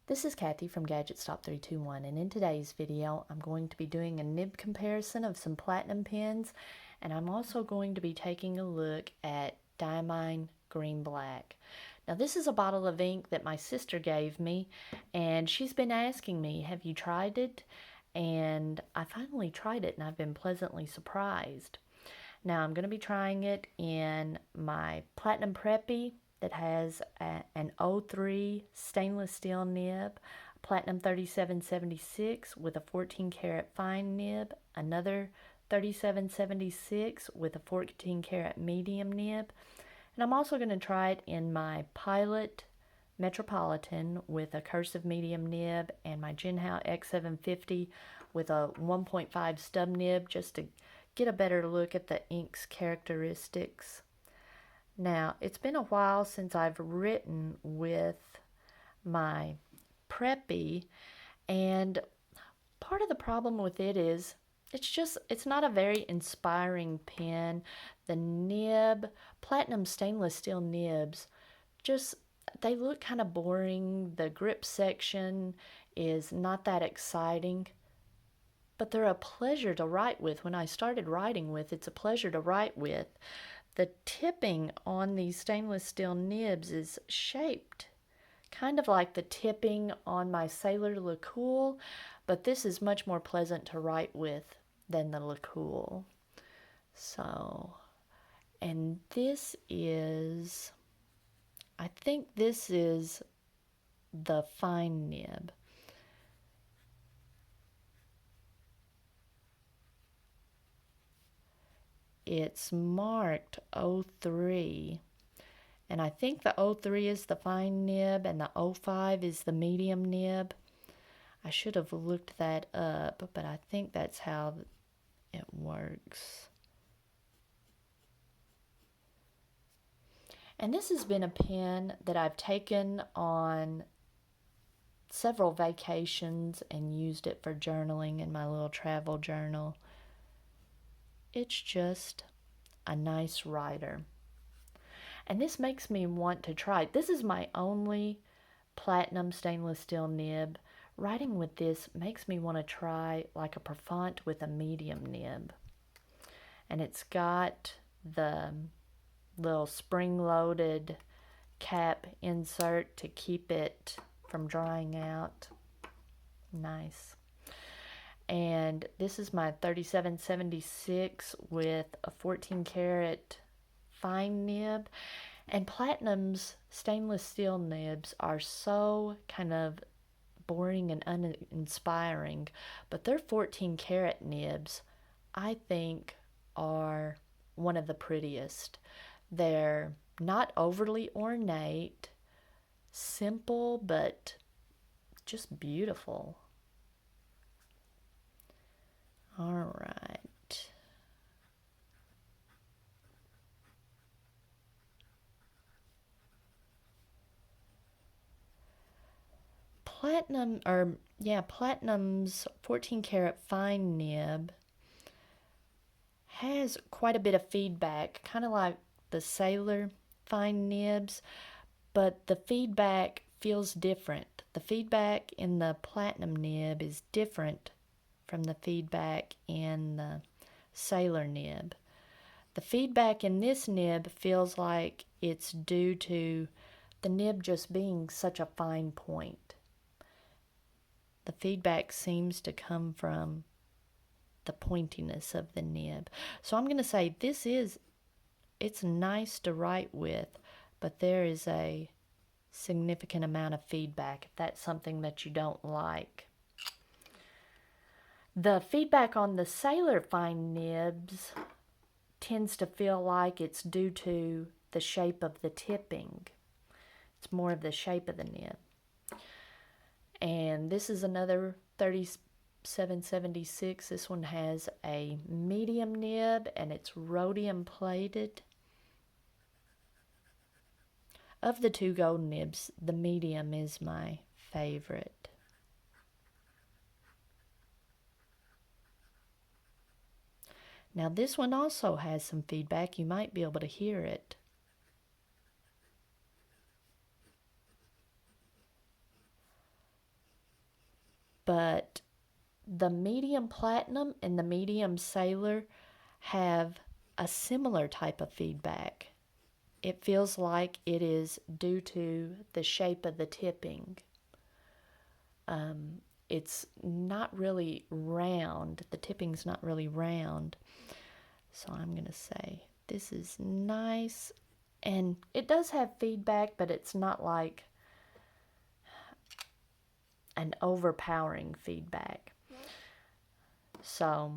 This is Kathy from Gadgets Top 321, and in today's video I'm going to be doing a nib comparison of some platinum pens, and I'm also going to be taking a look at Diamine Green Black. Now this is a bottle of ink that my sister gave me, and she's been asking me, have you tried it? And I finally tried it and I've been pleasantly surprised. Now I'm going to be trying it in my Platinum Preppy that has an 03 stainless steel nib, Platinum 3776 with a 14 karat fine nib, another 3776 with a 14 karat medium nib, and I'm also going to try it in my Pilot Metropolitan with a cursive medium nib and my Jinhao X750 with a 1.5 stub nib, just to get a better look at the ink's characteristics. Now, it's been a while since I've written with my Preppy, and part of the problem with it is it's not a very inspiring pen. The nib, platinum stainless steel nibs, they look kind of boring. The grip section is not that exciting, but they're a pleasure to write with. When I started writing with, it's a pleasure to write with. The tipping on these stainless steel nibs is shaped kind of like the tipping on my Sailor LaCool, but this is much more pleasant to write with than the LaCool. So, and I think this is the fine nib. It's marked 03, and I think the 03 is the fine nib and the 05 is the medium nib. I should have looked that up, but I think that's how it works. And this has been a pen that I've taken on several vacations and used it for journaling in my little travel journal. It's just a nice writer. And this makes me want to try. This is my only platinum stainless steel nib. Writing with this makes me want to try like a Profont with a medium nib. And it's got the little spring-loaded cap insert to keep it from drying out. Nice. And this is my 3776 with a 14 karat fine nib. And Platinum's stainless steel nibs are so kind of boring and uninspiring, but their 14 karat nibs I think are one of the prettiest. They're not overly ornate, simple, but just beautiful. All right. Platinum's 14 karat fine nib has quite a bit of feedback, kind of like the Sailor fine nibs, but the feedback feels different. The feedback in the Platinum nib is different from the feedback in the Sailor nib. The feedback in this nib feels like it's due to the nib just being such a fine point. The feedback seems to come from the pointiness of the nib. So I'm going to say it's nice to write with, but there is a significant amount of feedback if that's something that you don't like. The feedback on the Sailor fine nibs tends to feel like it's due to the shape of the tipping. It's more of the shape of the nib. And this is another 3776. This one has a medium nib and it's rhodium plated. Of the two gold nibs, the medium is my favorite. Now this one also has some feedback. You might be able to hear it. but the medium platinum and the medium sailor have a similar type of feedback. It feels like it is due to the shape of the tipping. It's not really round. The tipping's not really round. So I'm going to say this is nice. And it does have feedback, but it's not like an overpowering feedback. So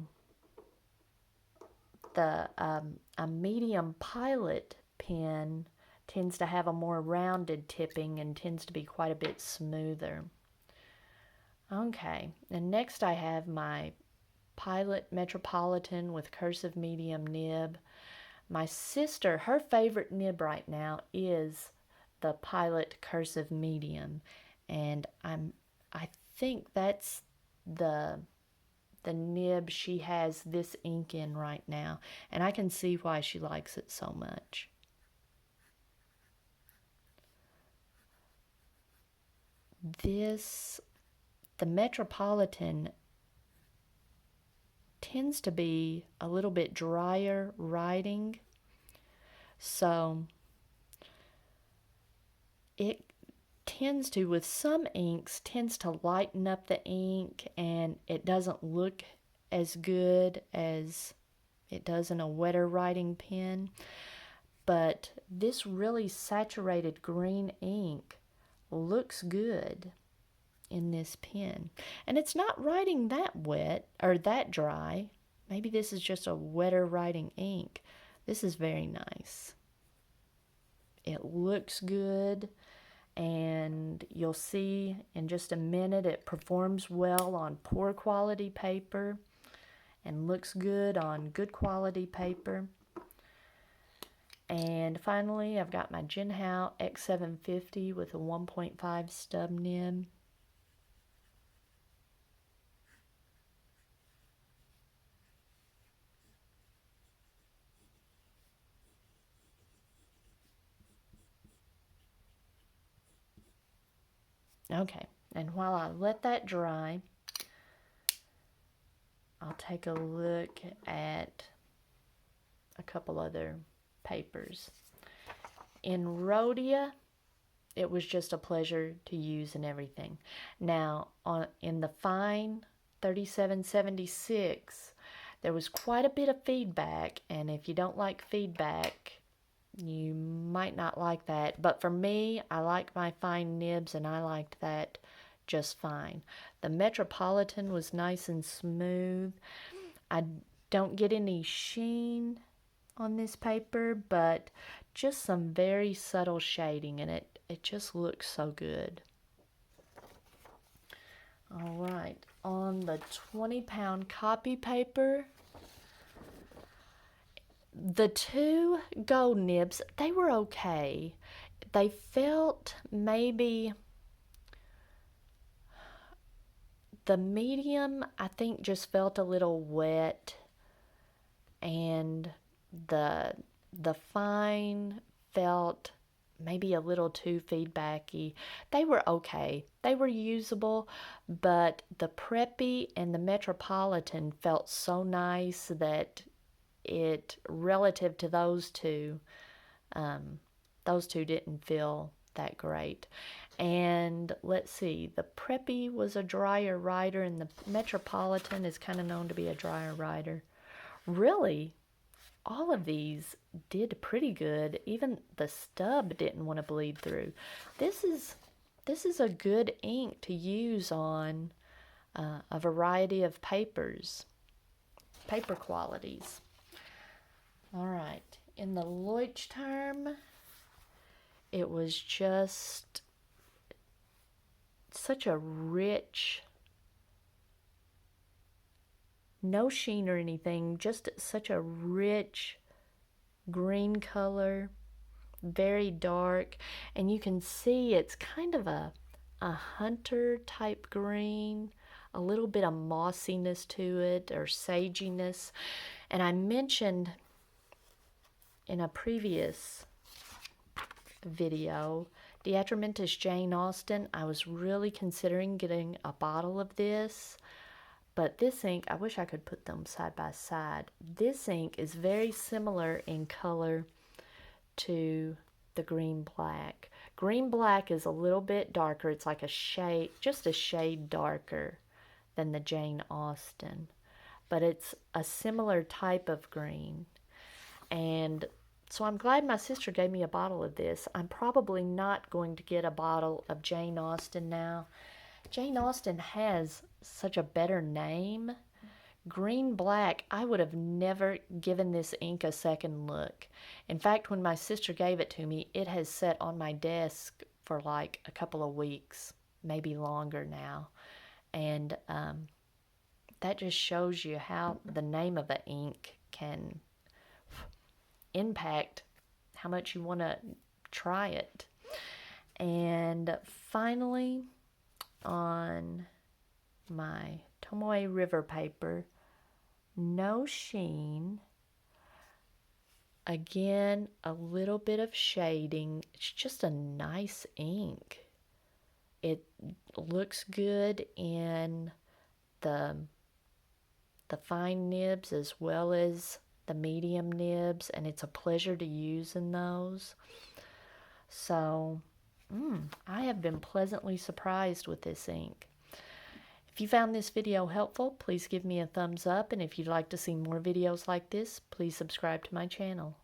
a medium pilot pen tends to have a more rounded tipping and tends to be quite a bit smoother. Okay, and next I have my Pilot Metropolitan with cursive medium nib. My sister, her favorite nib right now is the Pilot cursive medium, and I think that's the nib she has this ink in right now, and I can see why she likes it so much. The Metropolitan tends to be a little bit drier writing, so it tends to, with some inks, tends to lighten up the ink, and it doesn't look as good as it does in a wetter writing pen. But this really saturated green ink looks good in this pen, and it's not writing that wet or that dry. Maybe this is just a wetter writing ink. This is very nice. It looks good, and you'll see in just a minute it performs well on poor quality paper and looks good on good quality paper. And finally, I've got my Jinhao X750 with a 1.5 stub nib. Okay, and while I let that dry, I'll take a look at a couple other papers. In Rhodia, it was just a pleasure to use and everything. Now, in the fine 3776, there was quite a bit of feedback, and if you don't like feedback, you might not like that. But for me, I like my fine nibs, and I liked that just fine. The Metropolitan was nice and smooth. I don't get any sheen on this paper, but just some very subtle shading, and it just looks so good. All right, on the 20-pound copy paper, the two gold nibs, they were okay. They felt maybe, the medium, I think, just felt a little wet, and the fine felt maybe a little too feedbacky. They were okay. They were usable, but the Preppy and the Metropolitan felt so nice that it, relative to those two didn't feel that great. And let's see, the Preppy was a drier writer, and the Metropolitan is kind of known to be a drier writer. Really, all of these did pretty good. Even the stub didn't want to bleed through. This is a good ink to use on a variety of papers, paper qualities. All right, in the Leuchtturm, it was just such a rich, no sheen or anything, just such a rich green color, very dark, and you can see it's kind of a hunter type green, a little bit of mossiness to it, or saginess. And I mentioned in a previous video, Diatramentus Jane Austen. I was really considering getting a bottle of this, but this ink, I wish I could put them side by side. This ink is very similar in color to the green black. Green black is a little bit darker. It's like a shade, just a shade darker than the Jane Austen, but it's a similar type of green. And so I'm glad my sister gave me a bottle of this. I'm probably not going to get a bottle of Jane Austen now. Jane Austen has such a better name. Green black, I would have never given this ink a second look. In fact, when my sister gave it to me, it has sat on my desk for like a couple of weeks, maybe longer now. And that just shows you how the name of an ink can impact how much you want to try it. And finally, on my Tomoe River paper, no sheen. Again, a little bit of shading. It's just a nice ink. It looks good in the fine nibs as well as the medium nibs, and it's a pleasure to use in those. So, I have been pleasantly surprised with this ink. If you found this video helpful, please give me a thumbs up, and if you'd like to see more videos like this, please subscribe to my channel.